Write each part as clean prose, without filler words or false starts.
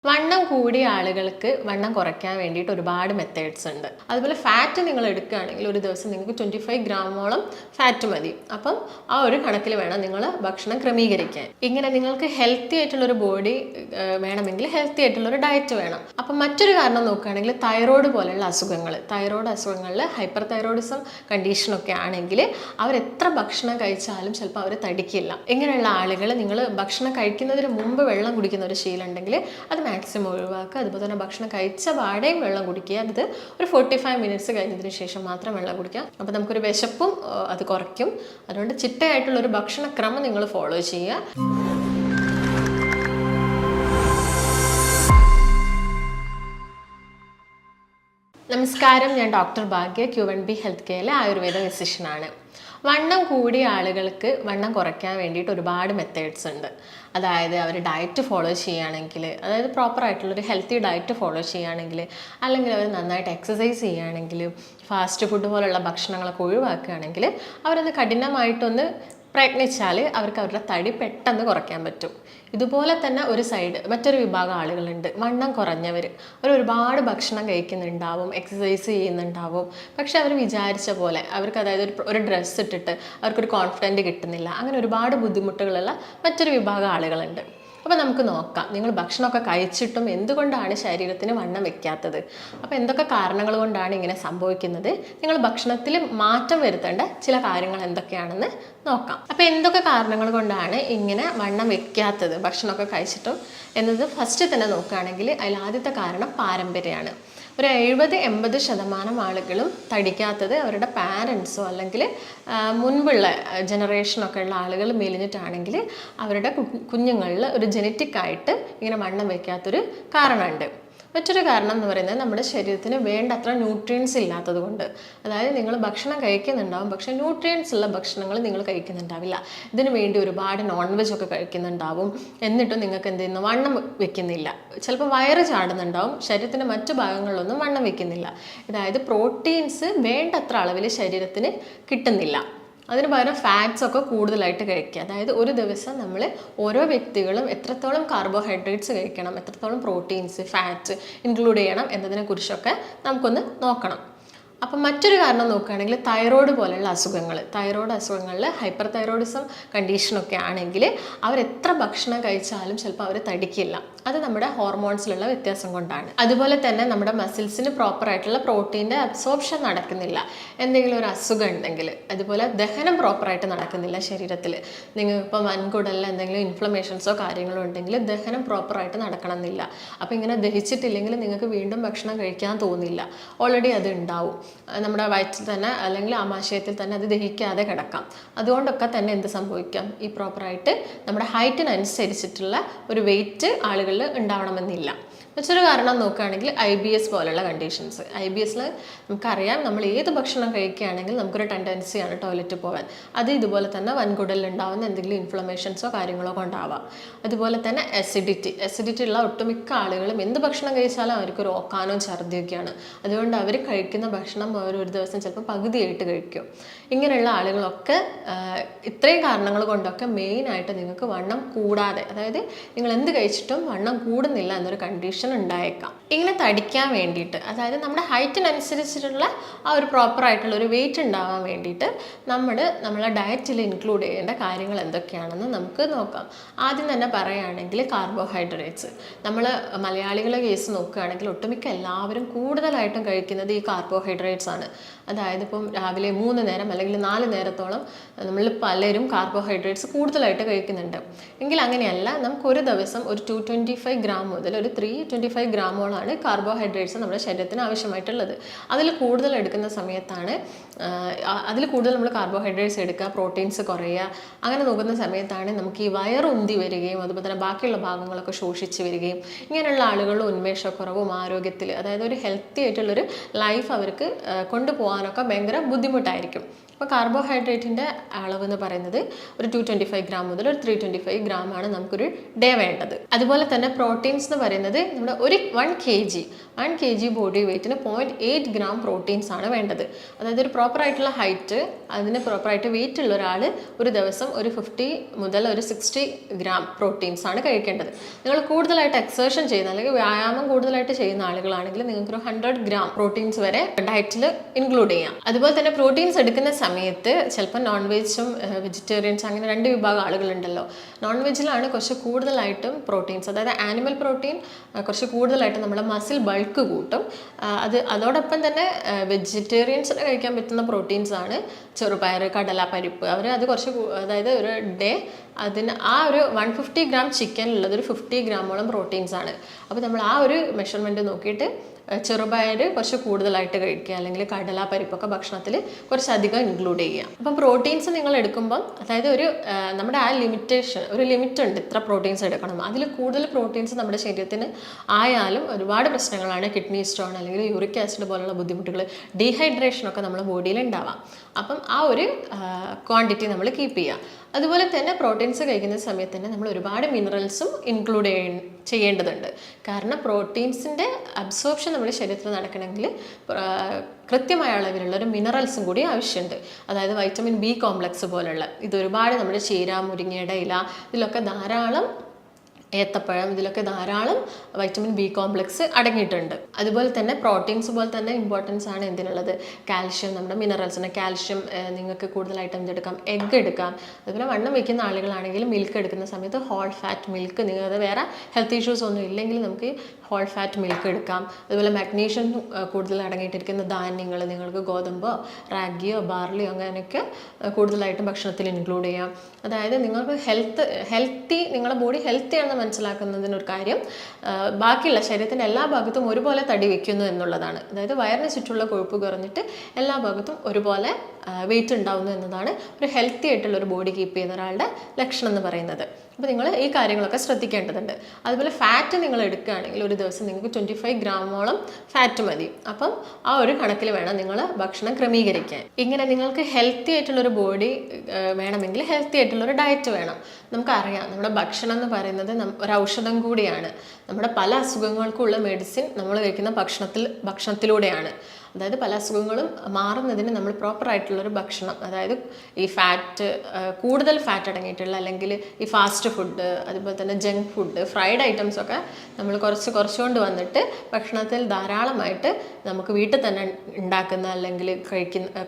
വണ്ണം കൂടിയ ആളുകൾക്ക് വണ്ണം കുറയ്ക്കാൻ വേണ്ടിയിട്ട് ഒരുപാട് മെത്തേഡ്സ് ഉണ്ട്. അതുപോലെ ഫാറ്റ് നിങ്ങൾ എടുക്കുകയാണെങ്കിൽ ഒരു ദിവസം നിങ്ങൾക്ക് 25 ഗ്രാമോളം ഫാറ്റ് മതി. അപ്പം ആ ഒരു കണക്കിൽ വേണം നിങ്ങൾ ഭക്ഷണം ക്രമീകരിക്കാൻ. ഇങ്ങനെ നിങ്ങൾക്ക് ഹെൽത്തി ആയിട്ടുള്ളൊരു ബോഡി വേണമെങ്കിൽ ഹെൽത്തി ആയിട്ടുള്ളൊരു ഡയറ്റ് വേണം. അപ്പം മറ്റൊരു കാരണം നോക്കുകയാണെങ്കിൽ തൈറോയ്ഡ് പോലെയുള്ള തൈറോയ്ഡ് അസുഖങ്ങളിൽ ഹൈപ്പർ തൈറോയിഡിസം കണ്ടീഷനൊക്കെ ആണെങ്കിൽ അവരെത്ര ഭക്ഷണം കഴിച്ചാലും ചിലപ്പോൾ അവർ തടിക്കില്ല. ഇങ്ങനെയുള്ള ആളുകൾ നിങ്ങൾ ഭക്ഷണം കഴിക്കുന്നതിന് മുമ്പ് വെള്ളം കുടിക്കുന്ന ഒരു ശീലം ഉണ്ടെങ്കിൽ അത് മാക്സിമം ഒഴിവാക്കുക. അതുപോലെ തന്നെ ഭക്ഷണം കഴിച്ച പാടെയും വെള്ളം കുടിക്കുക. അത് ഒരു 45 മിനിറ്റ്സ് കഴിഞ്ഞതിന് ശേഷം മാത്രം വെള്ളം കുടിക്കുക. അപ്പോൾ നമുക്കൊരു വിശപ്പും അത് കുറയ്ക്കും. അതുകൊണ്ട് ചിട്ടയായിട്ടുള്ളൊരു ഭക്ഷണക്രമം നിങ്ങൾ ഫോളോ ചെയ്യുക. നമസ്കാരം, ഞാൻ ഡോക്ടർ ഭാഗ്യ, Q&B ഹെൽത്ത് കെയറിലെ ആയുർവേദ ഫിസിഷ്യനാണ്. വണ്ണം കൂടിയ ആളുകൾക്ക് വണ്ണം കുറയ്ക്കാൻ വേണ്ടിയിട്ട് ഒരുപാട് മെത്തേഡ്സ് ഉണ്ട്. അതായത് അവർ ഡയറ്റ് ഫോളോ ചെയ്യുകയാണെങ്കിൽ, അതായത് പ്രോപ്പറായിട്ടുള്ളൊരു ഹെൽത്തി ഡയറ്റ് ഫോളോ ചെയ്യുകയാണെങ്കിൽ, അല്ലെങ്കിൽ അവർ നന്നായിട്ട് എക്സസൈസ് ചെയ്യുകയാണെങ്കിൽ, ഫാസ്റ്റ് ഫുഡ് പോലുള്ള ഭക്ഷണങ്ങളൊക്കെ ഒഴിവാക്കുകയാണെങ്കിൽ, അവരൊന്ന് കഠിനമായിട്ടൊന്ന് പ്രയത്നിച്ചാൽ അവർക്ക് അവരുടെ തടി പെട്ടെന്ന് കുറയ്ക്കാൻ പറ്റും. ഇതുപോലെ തന്നെ മറ്റൊരു വിഭാഗം ആളുകളുണ്ട്, വണ്ണം കുറഞ്ഞവർ. അവർ ഒരുപാട് ഭക്ഷണം കഴിക്കുന്നുണ്ടാവും, എക്സസൈസ് ചെയ്യുന്നുണ്ടാവും, പക്ഷെ അവർ വിചാരിച്ച പോലെ അവർക്ക്, അതായത് ഒരു ഡ്രസ്സ് ഇട്ടിട്ട് അവർക്കൊരു കോൺഫിഡൻറ്റ് കിട്ടുന്നില്ല. അങ്ങനെ ഒരുപാട് ബുദ്ധിമുട്ടുകളുള്ള മറ്റൊരു വിഭാഗം ആളുകളുണ്ട്. അപ്പോൾ നമുക്ക് നോക്കാം, നിങ്ങൾ ഭക്ഷണമൊക്കെ കഴിച്ചിട്ടും എന്തുകൊണ്ടാണ് ശരീരത്തിന് വണ്ണം വെക്കാത്തത്, അപ്പോൾ എന്തൊക്കെ കാരണങ്ങൾ കൊണ്ടാണ് ഇങ്ങനെ സംഭവിക്കുന്നത്, നിങ്ങൾ ഭക്ഷണത്തിൽ മാറ്റം വരുത്തേണ്ട ചില കാര്യങ്ങൾ എന്തൊക്കെയാണെന്ന് നോക്കാം. അപ്പോൾ എന്തൊക്കെ കാരണങ്ങൾ കൊണ്ടാണ് ഇങ്ങനെ വണ്ണം വെക്കാത്തത് ഭക്ഷണമൊക്കെ കഴിച്ചിട്ടും എന്നത് ഫസ്റ്റ് തന്നെ നോക്കുകയാണെങ്കിൽ അതിൽ ആദ്യത്തെ കാരണം പാരമ്പര്യമാണ്. ഒരു 70-80% ആളുകളും തടിക്കാത്തത് അവരുടെ പാരൻസോ അല്ലെങ്കിൽ മുൻപുള്ള ജനറേഷനൊക്കെ ഉള്ള ആളുകൾ മെലിഞ്ഞിട്ടാണെങ്കിൽ അവരുടെ കുഞ്ഞുങ്ങളിൽ ഒരു ജനറ്റിക്കായിട്ട് ഇങ്ങനെ വണ്ണം വയ്ക്കാത്തൊരു കാരണമുണ്ട്. മറ്റൊരു കാരണം എന്ന് പറയുന്നത് നമ്മുടെ ശരീരത്തിന് വേണ്ടത്ര ന്യൂട്രിയൻസ് ഇല്ലാത്തത് കൊണ്ട്. അതായത് നിങ്ങൾ ഭക്ഷണം കഴിക്കുന്നുണ്ടാവും, പക്ഷേ ന്യൂട്രിയൻസ് ഉള്ള ഭക്ഷണങ്ങൾ നിങ്ങൾ കഴിക്കുന്നുണ്ടാവില്ല. ഇതിനു വേണ്ടി ഒരുപാട് നോൺ വെജ് ഒക്കെ കഴിക്കുന്നുണ്ടാവും, എന്നിട്ടും നിങ്ങൾക്ക് എന്ത് ചെയ്യുന്നു, വണ്ണം വെക്കുന്നില്ല. ചിലപ്പോൾ വയറ് ചാടുന്നുണ്ടാവും, ശരീരത്തിൻ്റെ മറ്റു ഭാഗങ്ങളിലൊന്നും വണ്ണം വെക്കുന്നില്ല. അതായത് പ്രോട്ടീൻസ് വേണ്ടത്ര അളവിൽ ശരീരത്തിന് കിട്ടുന്നില്ല. അതിന് പകരം ഫാറ്റ്സ് ഒക്കെ കൂടുതലായിട്ട് കഴിക്കുക. അതായത് ഒരു ദിവസം നമ്മൾ ഓരോ വ്യക്തികളും എത്രത്തോളം കാർബോഹൈഡ്രേറ്റ്സ് കഴിക്കണം, എത്രത്തോളം പ്രോട്ടീൻസ്, ഫാറ്റ് ഇൻക്ലൂഡ് ചെയ്യണം എന്നതിനെക്കുറിച്ചൊക്കെ നമുക്കൊന്ന് നോക്കണം. അപ്പം മറ്റൊരു കാരണം നോക്കുകയാണെങ്കിൽ തൈറോയ്ഡ് പോലെയുള്ള തൈറോയ്ഡ് അസുഖങ്ങളിൽ ഹൈപ്പർ തൈറോയിഡിസം കണ്ടീഷനൊക്കെ ആണെങ്കിൽ അവരെത്ര ഭക്ഷണം കഴിച്ചാലും ചിലപ്പോൾ അവർ തടിക്കില്ല. അത് നമ്മുടെ ഹോർമോൺസിലുള്ള വ്യത്യാസം കൊണ്ടാണ്. അതുപോലെ തന്നെ നമ്മുടെ മസിൽസിന് പ്രോപ്പറായിട്ടുള്ള പ്രോട്ടീൻ്റെ അബ്സോർപ്ഷൻ നടക്കുന്നില്ല. എന്തെങ്കിലും ഒരു അസുഖം ഉണ്ടെങ്കിൽ, അതുപോലെ ദഹനം പ്രോപ്പറായിട്ട് നടക്കുന്നില്ല ശരീരത്തിൽ. നിങ്ങൾക്കിപ്പോൾ വൻകുടലിൽ എന്തെങ്കിലും ഇൻഫ്ലമേഷൻസോ കാര്യങ്ങളോ ഉണ്ടെങ്കിൽ ദഹനം പ്രോപ്പറായിട്ട് നടക്കണമെന്നില്ല. അപ്പോൾ ഇങ്ങനെ ദഹിച്ചിട്ടില്ലെങ്കിൽ നിങ്ങൾക്ക് വീണ്ടും ഭക്ഷണം കഴിക്കാൻ തോന്നില്ല. ഓൾറെഡി അത് ഉണ്ടാവും നമ്മുടെ വയറ്റിൽ തന്നെ, അല്ലെങ്കിൽ ആമാശയത്തിൽ തന്നെ അത് ദഹിക്കാതെ കിടക്കാം. അതുകൊണ്ടൊക്കെ തന്നെ എന്ത് സംഭവിക്കാം, ഈ പ്രോപ്പറായിട്ട് നമ്മുടെ ഹൈറ്റിനനുസരിച്ചിട്ടുള്ള ഒരു വെയിറ്റ് ആളുകളിൽ ഉണ്ടാവണമെന്നില്ല. മറ്റൊരു കാരണം നോക്കുകയാണെങ്കിൽ IBS പോലുള്ള കണ്ടീഷൻസ്. IBSൽ നമുക്കറിയാം, നമ്മൾ ഏത് ഭക്ഷണം കഴിക്കുകയാണെങ്കിൽ നമുക്കൊരു ടെൻഡൻസിയാണ് ടോയ്ലറ്റ് പോകാൻ. അത് ഇതുപോലെ തന്നെ വൻകുടലിൽ ഉണ്ടാകുന്ന എന്തെങ്കിലും ഇൻഫ്ലമേഷൻസോ കാര്യങ്ങളോ കൊണ്ടാവാം. അതുപോലെ തന്നെ അസിഡിറ്റി ഉള്ള ഒട്ടുമിക്ക ആളുകളും എന്ത് ഭക്ഷണം കഴിച്ചാലും അവർക്കൊരു ഓക്കാനോ ഛർദിയൊക്കെയാണ്. അതുകൊണ്ട് അവർ കഴിക്കുന്ന ഭക്ഷണം ഒരു ദിവസം ചിലപ്പോൾ പകുതിയായിട്ട് കഴിക്കും. ഇങ്ങനെയുള്ള ആളുകളൊക്കെ ഇത്രയും കാരണങ്ങൾ കൊണ്ടൊക്കെ മെയിനായിട്ട് നിങ്ങൾക്ക് വണ്ണം കൂടാതെ, അതായത് നിങ്ങൾ എന്ത് കഴിച്ചിട്ടും വണ്ണം കൂടുന്നില്ല എന്നൊരു കണ്ടീഷൻ ഉണ്ടായേക്കാം. ഇങ്ങനെ തടിക്കാൻ വേണ്ടിയിട്ട്, അതായത് നമ്മുടെ ഹൈറ്റിനനുസരിച്ചിട്ടുള്ള ആ ഒരു പ്രോപ്പറായിട്ടുള്ള ഒരു വെയിറ്റ് ഉണ്ടാവാൻ വേണ്ടിയിട്ട് നമ്മളെ ഡയറ്റിൽ ഇൻക്ലൂഡ് ചെയ്യേണ്ട കാര്യങ്ങൾ എന്തൊക്കെയാണെന്ന് നമുക്ക് നോക്കാം. ആദ്യം തന്നെ പറയുകയാണെങ്കിൽ കാർബോഹൈഡ്രേറ്റ്സ്. നമ്മൾ മലയാളികളെ കേസ് നോക്കുകയാണെങ്കിൽ ഒട്ടുമിക്ക എല്ലാവരും കൂടുതലായിട്ടും കഴിക്കുന്നത് ഈ കാർബോഹൈഡ്രേറ്റ്സ് ആണ്. അതായത് ഇപ്പം രാവിലെ 3 നേരം അല്ലെങ്കിൽ 4 നേരത്തോളം നമ്മൾ പലരും കാർബോഹൈഡ്രേറ്റ്സ് കൂടുതലായിട്ട് കഴിക്കുന്നുണ്ട്. എങ്കിൽ അങ്ങനെയല്ല, നമുക്കൊരു ദിവസം ഒരു 225 ഗ്രാം മുതൽ ഒരു 325 ഗ്രാമോളാണ് കാർബോഹൈഡ്രേറ്റ്സ് നമ്മുടെ ശരീരത്തിന് ആവശ്യമായിട്ടുള്ളത്. അതിൽ കൂടുതൽ എടുക്കുന്ന സമയത്താണ്, അതിൽ കൂടുതൽ നമ്മൾ കാർബോഹൈഡ്രേറ്റ്സ് എടുക്കുക, പ്രോട്ടീൻസ് കുറയുക. അങ്ങനെ നോക്കുന്ന സമയത്താണ് നമുക്ക് ഈ വയറുന്തി വരികയും അതുപോലെ തന്നെ ബാക്കിയുള്ള ഭാഗങ്ങളൊക്കെ ശോഷിച്ച് വരികയും, ഇങ്ങനെയുള്ള ആളുകളുടെ ഉന്മേഷക്കുറവും ആരോഗ്യത്തിൽ, അതായത് ഒരു ഹെൽത്തി ആയിട്ടുള്ളൊരു ലൈഫ് അവർക്ക് കൊണ്ടുപോകാനൊക്കെ ഭയങ്കര ബുദ്ധിമുട്ടായിരിക്കും. അപ്പോൾ കാർബോഹൈഡ്രേറ്റിൻ്റെ അളവ് എന്ന് പറയുന്നത് ഒരു 225 ഗ്രാം മുതൽ ഒരു 325 ഗ്രാമാണ് നമുക്കൊരു ഡേ വേണ്ടത്. അതുപോലെ തന്നെ പ്രോട്ടീൻസ് എന്ന് പറയുന്നത് നമ്മുടെ ഒരു 1 kg ബോഡി വെയ്റ്റിന് 0.8 ഗ്രാം പ്രോട്ടീൻസ് ആണ് വേണ്ടത്. അതായത് ഒരു പ്രോപ്പറായിട്ടുള്ള ഹൈറ്റ്, അതിന് പ്രോപ്പറായിട്ട് വെയിറ്റ് ഉള്ള ഒരാൾ ഒരു ദിവസം ഒരു 50 മുതൽ ഒരു 60 ഗ്രാം പ്രോട്ടീൻസ് ആണ് കഴിക്കേണ്ടത്. നിങ്ങൾ കൂടുതലായിട്ട് എക്സേർഷൻ ചെയ്യുന്ന അല്ലെങ്കിൽ വ്യായാമം കൂടുതലായിട്ട് ചെയ്യുന്ന ആളുകളാണെങ്കിൽ നിങ്ങൾക്കൊരു 100 ഗ്രാം പ്രോട്ടീൻസ് വരെ ഡയറ്റിൽ ഇൻക്ലൂഡ് ചെയ്യാം. അതുപോലെ തന്നെ പ്രോട്ടീൻസ് എടുക്കുന്ന സമയത്ത് ചിലപ്പോൾ നോൺ വെജും വെജിറ്റേറിയൻസ് അങ്ങനെ 2 വിഭാഗം ആളുകളുണ്ടല്ലോ. നോൺ വെജിലാണ് കുറച്ച് കൂടുതലായിട്ടും പ്രോട്ടീൻസ്, അതായത് ആനിമൽ പ്രോട്ടീൻ കുറച്ച് കൂടുതലായിട്ട് നമ്മുടെ മസിൽ ബൾക്ക് കൂട്ടും. അതോടൊപ്പം തന്നെ വെജിറ്റേറിയൻസിന് കഴിക്കാൻ പറ്റുന്ന പ്രോട്ടീൻസ് ആണ് ചെറുപയർ, കടല, പരിപ്പ്. അത് കുറച്ച് അതായത് ഒരു ഡേ അതിന് ആ ഒരു 150 ഗ്രാം ചിക്കനിലുള്ളത് ഒരു 50 ഗ്രാമോളം പ്രോട്ടീൻസ് ആണ്. അപ്പോൾ നമ്മൾ ആ ഒരു മെഷർമെൻറ്റ് നോക്കിയിട്ട് ചെറുപയർ കുറച്ച് കൂടുതലായിട്ട് കഴിക്കുക, അല്ലെങ്കിൽ കടല, പരിപ്പൊക്കെ ഭക്ഷണത്തിൽ കുറച്ചധികം ഇൻക്ലൂഡ് ചെയ്യുക. അപ്പം പ്രോട്ടീൻസ് നിങ്ങൾ എടുക്കുമ്പം അതായത് നമ്മുടെ ആ ഒരു ലിമിറ്റ് ഉണ്ട്, ഇത്ര പ്രോട്ടീൻസ് എടുക്കണം. അതിൽ കൂടുതൽ പ്രോട്ടീൻസ് നമ്മുടെ ശരീരത്തിന് ആയാലും ഒരുപാട് പ്രശ്നങ്ങളാണ്. കിഡ്നി സ്റ്റോൺ അല്ലെങ്കിൽ യൂറിക് ആസിഡ് പോലുള്ള ബുദ്ധിമുട്ടുകൾ, ഡീഹൈഡ്രേഷനൊക്കെ നമ്മുടെ ബോഡിയിൽ ഉണ്ടാവാം. അപ്പം ആ ഒരു ക്വാണ്ടിറ്റി നമ്മൾ കീപ്പ് ചെയ്യുക. അതുപോലെ തന്നെ പ്രോട്ടീൻസ് കഴിക്കുന്ന സമയത്ത് തന്നെ നമ്മൾ ഒരുപാട് മിനറൽസും ഇൻക്ലൂഡ് ചെയ്യേണ്ടതുണ്ട്. കാരണം പ്രോട്ടീൻസിൻ്റെ അബ്സോർപ്ഷൻ നമ്മുടെ ശരീരത്തിൽ നടക്കണമെങ്കിൽ കൃത്യമായ അളവിലുള്ള ഒരു മിനറൽസും കൂടി ആവശ്യമുണ്ട്. അതായത് വൈറ്റമിൻ ബി കോംപ്ലക്സ് പോലുള്ള ഇതൊരുപാട് നമ്മുടെ ചീര, മുരിങ്ങയുടെ ഇല, ഇതിലൊക്കെ ധാരാളം, ഏത്തപ്പഴം, ഇതിലൊക്കെ ധാരാളം വൈറ്റമിൻ ബി കോംപ്ലക്സ് അടങ്ങിയിട്ടുണ്ട്. അതുപോലെ തന്നെ പ്രോട്ടീൻസ് പോലെ തന്നെ ഇമ്പോർട്ടൻസ് ആണ് എന്തിനുള്ളത്, കാൽഷ്യം. നമ്മുടെ മിനറൽസിന് കാൽഷ്യം നിങ്ങൾക്ക് കൂടുതലായിട്ട് എന്തെടുക്കാം, എഗ്ഗ് എടുക്കാം. അതുപോലെ വണ്ണം വയ്ക്കുന്ന ആളുകളാണെങ്കിൽ മിൽക്ക് എടുക്കുന്ന സമയത്ത് ഹോൾ ഫാറ്റ് മിൽക്ക്, നിങ്ങൾക്ക് വേറെ ഹെൽത്ത് ഇഷ്യൂസ് ഒന്നും ഇല്ലെങ്കിൽ നമുക്ക് ഹോൾ ഫാറ്റ് മിൽക്ക് എടുക്കാം. അതുപോലെ മാഗ്നീഷ്യം കൂടുതൽ അടങ്ങിയിട്ടിരിക്കുന്ന ധാന്യങ്ങൾ, നിങ്ങൾക്ക് ഗോതമ്പോ, റാഗിയോ, ബാർലിയോ അങ്ങനെയൊക്കെ കൂടുതലായിട്ടും ഭക്ഷണത്തിൽ ഇൻക്ലൂഡ് ചെയ്യാം. അതായത് നിങ്ങൾക്ക് ഹെൽത്തി, നിങ്ങളുടെ ബോഡി ഹെൽത്തി ആണെന്ന് മനസ്സിലാക്കുന്നതിനൊരു കാര്യം ബാക്കിയുള്ള ശരീരത്തിൻ്റെ എല്ലാ ഭാഗത്തും ഒരുപോലെ തടി വയ്ക്കുന്നു എന്നുള്ളതാണ്. അതായത് വയറിന് ചുറ്റുള്ള കൊഴുപ്പ് കുറഞ്ഞിട്ട് എല്ലാ ഭാഗത്തും ഒരുപോലെ വെയിറ്റ് ഉണ്ടാവുന്നു എന്നതാണ് ഒരു ഹെൽത്തി ആയിട്ടുള്ള ഒരു ബോഡി കീപ്പ് ചെയ്യുന്ന ഒരാളുടെ ലക്ഷണം എന്ന് പറയുന്നത്. അപ്പോൾ നിങ്ങൾ ഈ കാര്യങ്ങളൊക്കെ ശ്രദ്ധിക്കേണ്ടതുണ്ട്. അതുപോലെ ഫാറ്റ് നിങ്ങൾ എടുക്കുകയാണെങ്കിൽ ഒരു ദിവസം നിങ്ങൾക്ക് 25 ഗ്രാമോളം ഫാറ്റ് മതി. അപ്പം ആ ഒരു കണക്കിൽ വേണം നിങ്ങൾ ഭക്ഷണം ക്രമീകരിക്കാൻ. ഇങ്ങനെ നിങ്ങൾക്ക് ഹെൽത്തി ആയിട്ടുള്ളൊരു ബോഡി വേണമെങ്കിൽ ഹെൽത്തി ആയിട്ടുള്ളൊരു ഡയറ്റ് വേണം. നമുക്കറിയാം നമ്മുടെ ഭക്ഷണം എന്ന് പറയുന്നത് ഒരു ഔഷധം കൂടിയാണ്. നമ്മുടെ പല അസുഖങ്ങൾക്കുള്ള മെഡിസിൻ നമ്മൾ കഴിക്കുന്ന ഭക്ഷണത്തിലൂടെയാണ്. അതായത് പല അസുഖങ്ങളും മാറുന്നതിന് നമ്മൾ പ്രോപ്പറായിട്ടുള്ളൊരു ഭക്ഷണം, അതായത് ഈ കൂടുതൽ ഫാറ്റ് അടങ്ങിയിട്ടുള്ള അല്ലെങ്കിൽ ഈ ഫാസ്റ്റ് ഫുഡ്, അതുപോലെ തന്നെ ജങ്ക് ഫുഡ്, ഫ്രൈഡ് ഐറ്റംസ് ഒക്കെ നമ്മൾ കുറച്ചുകൊണ്ട് വന്നിട്ട് ഭക്ഷണത്തിൽ ധാരാളമായിട്ട് നമുക്ക് വീട്ടിൽ തന്നെ ഉണ്ടാക്കുന്ന അല്ലെങ്കിൽ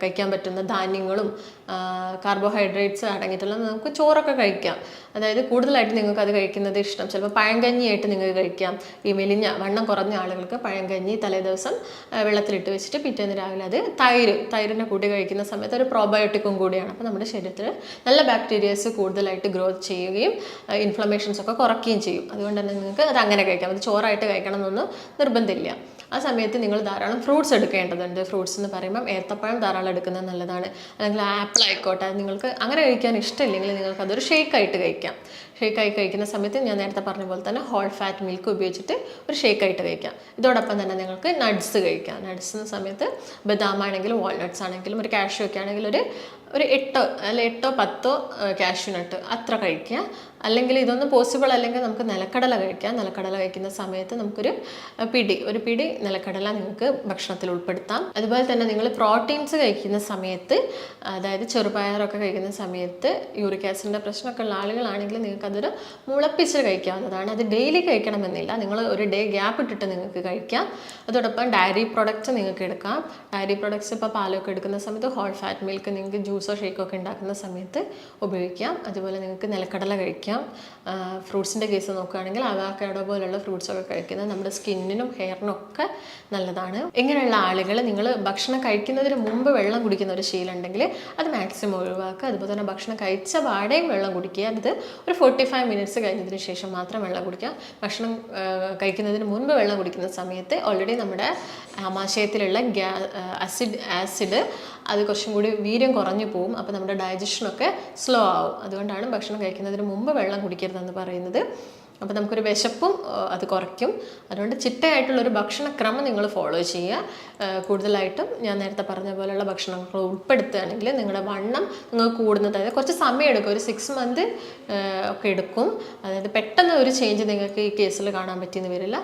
കഴിക്കാൻ പറ്റുന്ന ധാന്യങ്ങളും കാർബോഹൈഡ്രേറ്റ്സ് അടങ്ങിയിട്ടുള്ള നമുക്ക് ചോറൊക്കെ കഴിക്കാം. അതായത് കൂടുതലായിട്ട് നിങ്ങൾക്ക് അത് കഴിക്കുന്നത് ഇഷ്ടം, ചിലപ്പോൾ പഴങ്കഞ്ഞിയായിട്ട് നിങ്ങൾക്ക് കഴിക്കാം. ഈ വണ്ണം കുറഞ്ഞ ആളുകൾക്ക് പഴങ്കഞ്ഞി തലേദിവസം വെള്ളത്തിലിട്ട് വെച്ചിട്ട് പിറ്റേന്ന് രാവിലെ അത് തൈരിനെ കൂട്ടി കഴിക്കുന്ന സമയത്ത് ഒരു പ്രോബയോട്ടിക്കും കൂടിയാണ്. അപ്പോൾ നമ്മുടെ ശരീരത്തിൽ നല്ല ബാക്ടീരിയസ് കൂടുതലായിട്ട് ഗ്രോത്ത് ചെയ്യുകയും ഇൻഫ്ലമേഷൻസ് ഒക്കെ കുറയ്ക്കുകയും ചെയ്യും. അതുകൊണ്ട് തന്നെ നിങ്ങൾക്ക് അത് അങ്ങനെ കഴിക്കാം. അത് ചോറായിട്ട് കഴിക്കണം എന്നൊന്നും നിർബന്ധമില്ല. ആ സമയത്ത് നിങ്ങൾ ധാരാളം ഫ്രൂട്ട്സ് എടുക്കേണ്ടതുണ്ട്. ഫ്രൂട്ട്സ് എന്ന് പറയുമ്പം ഏത്തപ്പഴം ധാരാളം എടുക്കുന്നത് നല്ലതാണ്. അല്ലെങ്കിൽ ആപ്പിൾ ആയിക്കോട്ടെ, നിങ്ങൾക്ക് അങ്ങനെ കഴിക്കാൻ ഇഷ്ടമില്ലെങ്കിൽ നിങ്ങൾക്ക് അതൊരു ഷേക്കായിട്ട് കഴിക്കാം. ഷേക്കായി കഴിക്കുന്ന സമയത്ത് ഞാൻ നേരത്തെ പറഞ്ഞ പോലെ തന്നെ ഹോൾ ഫാറ്റ് മിൽക്ക് ഉപയോഗിച്ചിട്ട് ഒരു ഷേക്കായിട്ട് കഴിക്കാം. ഇതോടൊപ്പം തന്നെ നിങ്ങൾക്ക് നട്ട്സ് കഴിക്കാം. നട്ട്സ് സമയത്ത് ബദാം ആണെങ്കിലും വാൾനട്ട്സ് ആണെങ്കിലും ഒരു കാഷ്യൂ ഒക്കെ ആണെങ്കിൽ ഒരു 8 or 10 കാഷ്യൂ നട്ട് അത്ര കഴിക്കുക. അല്ലെങ്കിൽ ഇതൊന്നും പോസിബിൾ അല്ലെങ്കിൽ നമുക്ക് നിലക്കടല കഴിക്കാം. നിലക്കടല കഴിക്കുന്ന സമയത്ത് നമുക്കൊരു പിടി നിലക്കടല നിങ്ങൾക്ക് ഭക്ഷണത്തിൽ ഉൾപ്പെടുത്താം. അതുപോലെ തന്നെ നിങ്ങൾ പ്രോട്ടീൻസ് കഴിക്കുന്ന സമയത്ത്, അതായത് ചെറുപയറൊക്കെ കഴിക്കുന്ന സമയത്ത് യൂറിക് ആസിഡിൻ്റെ പ്രശ്നമൊക്കെ ഉള്ള ആളുകളാണെങ്കിൽ നിങ്ങൾക്ക് അതൊരു മുളപ്പിച്ച് കഴിക്കാവുന്നതാണ്. അത് ഡെയിലി കഴിക്കണമെന്നില്ല, നിങ്ങൾ ഒരു ഡേ ഗ്യാപ്പ് ഇട്ടിട്ട് നിങ്ങൾക്ക് കഴിക്കാം. അതോടൊപ്പം ഡയറി പ്രൊഡക്ട്സ് നിങ്ങൾക്ക് എടുക്കാം. ഡയറി പ്രൊഡക്ട്സ് ഇപ്പോൾ പാലൊക്കെ എടുക്കുന്ന സമയത്ത് ഹോൾ ഫാറ്റ് മിൽക്ക് നിങ്ങൾക്ക് ജ്യൂസോ ഷേക്കോ ഒക്കെ ഉണ്ടാക്കുന്ന സമയത്ത് ഉപയോഗിക്കാം. അതുപോലെ നിങ്ങൾക്ക് നിലക്കടല കഴിക്കാം. ഫ്രൂട്ട്സിൻ്റെ കേസ് നോക്കുകയാണെങ്കിൽ അവക്കാഡോ പോലുള്ള ഫ്രൂട്ട്സൊക്കെ കഴിക്കുന്നത് നമ്മുടെ സ്കിന്നിനും ഹെയറിനും ഒക്കെ നല്ലതാണ്. ഇങ്ങനെയുള്ള ആളുകൾ നിങ്ങൾ ഭക്ഷണം കഴിക്കുന്നതിന് മുമ്പ് വെള്ളം കുടിക്കുന്ന ഒരു ശീലം ഉണ്ടെങ്കിൽ അത് മാക്സിമം ഒഴിവാക്കുക. അതുപോലെ തന്നെ ഭക്ഷണം കഴിച്ച പാടെയും വെള്ളം കുടിക്കുക. അത് ഒരു 45 മിനിറ്റ്സ് കഴിഞ്ഞതിന് ശേഷം മാത്രം വെള്ളം കുടിക്കുക. ഭക്ഷണം കഴിക്കുന്നതിന് മുൻപ് വെള്ളം കുടിക്കുന്ന സമയത്ത് ഓൾറെഡി നമ്മുടെ ആമാശയത്തിലുള്ള ആസിഡ് അത് കുറച്ചും കൂടി വീര്യം കുറഞ്ഞു പോകും. അപ്പോൾ നമ്മുടെ ഡൈജഷനൊക്കെ സ്ലോ ആവും. അതുകൊണ്ടാണ് ഭക്ഷണം കഴിക്കുന്നതിന് മുമ്പ് വെള്ളം കുടിക്കരുതെന്ന് പറയുന്നത്. അപ്പോൾ നമുക്കൊരു വിശപ്പും അത് കുറയ്ക്കും. അതുകൊണ്ട് ചിട്ടയായിട്ടുള്ളൊരു ഭക്ഷണക്രമം നിങ്ങൾ ഫോളോ ചെയ്യുക. കൂടുതലായിട്ടും ഞാൻ നേരത്തെ പറഞ്ഞ പോലെയുള്ള ഭക്ഷണങ്ങൾ ഉൾപ്പെടുത്തുകയാണെങ്കിൽ നിങ്ങളുടെ വണ്ണം നിങ്ങൾക്ക് കൂടുന്നത്, അതായത് കുറച്ച് സമയം എടുക്കും, ഒരു 6 months ഒക്കെ എടുക്കും. അതായത് പെട്ടെന്ന് ഒരു ചേഞ്ച് നിങ്ങൾക്ക് ഈ കേസിൽ കാണാൻ പറ്റിയെന്ന് വരില്ല.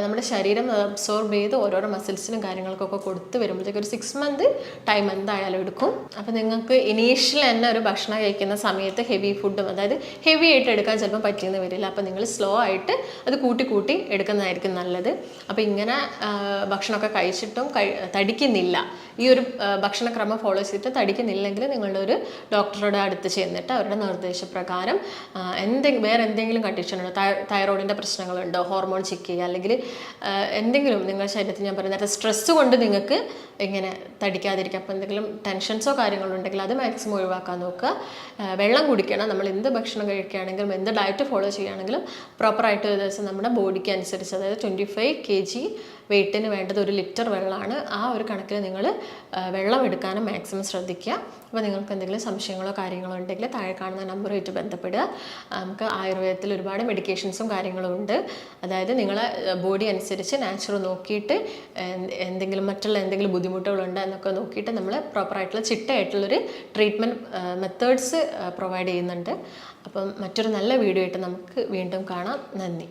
നമ്മുടെ ശരീരം അബ്സോർബ് ചെയ്ത് ഓരോരോ മസിൽസിനും കാര്യങ്ങൾക്കൊക്കെ കൊടുത്ത് വരുമ്പോഴത്തേക്ക് ഒരു 6 months ടൈം എന്തായാലും എടുക്കും. അപ്പോൾ നിങ്ങൾക്ക് ഇനീഷ്യൽ തന്നെ ഒരു ഭക്ഷണം കഴിക്കുന്ന സമയത്ത് ഹെവി ഫുഡും, അതായത് ഹെവി ആയിട്ട് എടുക്കാൻ ചിലപ്പോൾ പറ്റിയെന്ന് വരില്ല. അപ്പോൾ നിങ്ങൾ സ്ലോ ആയിട്ട് അത് കൂട്ടി എടുക്കുന്നതായിരിക്കും നല്ലത്. അപ്പോൾ ഇങ്ങനെ ഭക്ഷണമൊക്കെ കഴിച്ചിട്ടും തടിക്കുന്നില്ല, ഈ ഒരു ഭക്ഷണക്രമം ഫോളോ ചെയ്തിട്ട് തടിക്കുന്നില്ലെങ്കിൽ നിങ്ങളുടെ ഒരു ഡോക്ടറുടെ അടുത്ത് ചെന്നിട്ട് അവരുടെ നിർദ്ദേശപ്രകാരം വേറെ എന്തെങ്കിലും കണ്ടീഷൻ ഉണ്ടോ, തൈറോയിഡിൻ്റെ പ്രശ്നങ്ങളുണ്ടോ, ഹോർമോൺ ചെക്ക് ചെയ്യുക, അല്ലെങ്കിൽ എന്തെങ്കിലും നിങ്ങളുടെ ശരീരത്തിൽ ഞാൻ പറയുന്നത് സ്ട്രെസ്സ് കൊണ്ട് നിങ്ങൾക്ക് ഇങ്ങനെ തടിക്കാതിരിക്കുക, അപ്പോൾ എന്തെങ്കിലും ടെൻഷൻസോ കാര്യങ്ങളോ ഉണ്ടെങ്കിൽ അത് മാക്സിമം ഒഴിവാക്കാൻ നോക്കുക. വെള്ളം കുടിക്കണം. നമ്മൾ എന്ത് ഭക്ഷണം കഴിക്കുകയാണെങ്കിലും എന്ത് ഡയറ്റ് ഫോളോ ചെയ്യുകയാണെങ്കിലും പ്രോപ്പറായിട്ട് ഒരു ദിവസം നമ്മുടെ ബോഡിക്ക് അനുസരിച്ച്, അതായത് 25 kg വെയിറ്റിന് വേണ്ടത് 1 ലിറ്റർ വെള്ളമാണ്. ആ ഒരു കണക്കിൽ നിങ്ങൾ വെള്ളം എടുക്കാനും മാക്സിമം ശ്രദ്ധിക്കുക. അപ്പോൾ നിങ്ങൾക്ക് എന്തെങ്കിലും സംശയങ്ങളോ കാര്യങ്ങളോ ഉണ്ടെങ്കിൽ താഴെ കാണുന്ന നമ്പറുമായിട്ട് ബന്ധപ്പെടുക. നമുക്ക് ആയുർവേദത്തിൽ ഒരുപാട് മെഡിക്കേഷൻസും കാര്യങ്ങളും ഉണ്ട്. അതായത് നിങ്ങളെ ബോഡി അനുസരിച്ച് നാച്ചുറൽ നോക്കിയിട്ട് മറ്റുള്ള എന്തെങ്കിലും ബുദ്ധിമുട്ടുകളുണ്ടോ എന്നൊക്കെ നോക്കിയിട്ട് നമ്മൾ പ്രോപ്പറായിട്ടുള്ള ചിട്ടയായിട്ടുള്ളൊരു ട്രീറ്റ്മെൻറ്റ് മെത്തേഡ്സ് പ്രൊവൈഡ് ചെയ്യുന്നുണ്ട്. അപ്പം മറ്റൊരു നല്ല വീഡിയോ ആയിട്ട് നമുക്ക് വീണ്ടും കാണാം. നന്ദി.